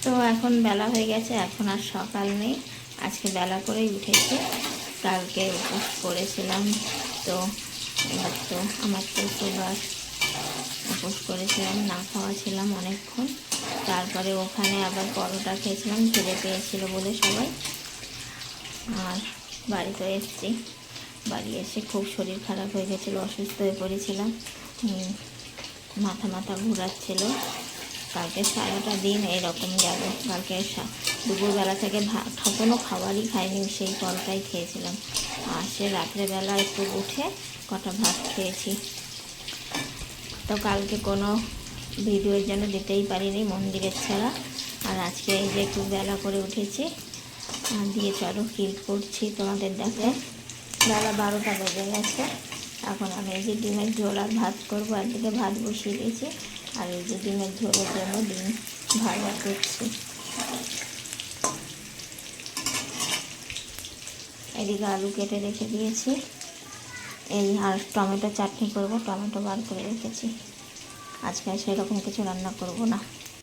তো এখন বেলা হয়ে গেছে, এখন আর সকাল নেই, আজকে বেলা করেই উঠেছি। কালকে উপোস করেছিলাম, তো এবার তো আমার তো সুগার, উপোস করেছিলাম, না খাওয়া ছিলাম অনেকক্ষণ। তারপরে ওখানে আবার পরোটা খেয়েছিলাম, খিদে পেয়েছিল বলে সবাই। আর বাড়িতে এসেছি, বাড়ি এসে খুব শরীর খারাপ হয়ে গেছিলো, অসুস্থ হয়ে পড়েছিলাম, মাথা ঘোরাচ্ছিল। কালকে সারাটা দিন এরকম গেল। কালকে দুপুরবেলা থেকে কোনো খাবারই খাইনি, সেই ফলটাই খেয়েছিলাম। আর সে রাত্রেবেলা একটু উঠে কটা ভাত খেয়েছি। তো কালকে কোনো ভিডিওর জন্য দিতেই পারিনি মন্দিরের ছাড়া। আর আজকে এই যে একটু বেলা করে উঠেছি, দিয়ে চলো কী করছি তোমাদের দেখে। বেলা 12টা বেজে গেছে। এখন আমি এই যে ডিমের ঝোল আর ভাত করবো, একদিকে ভাত বসিয়ে দিয়েছি, আর এই যে ডিমের ঝোলের জন্য ডিম ভাজা করছি। এদিকে আলু কেটে রেখে দিয়েছি, এই আর টমেটো চাটনি করব, টমেটো বার করে রেখেছি। আজকে সেরকম কিছু রান্না করব না।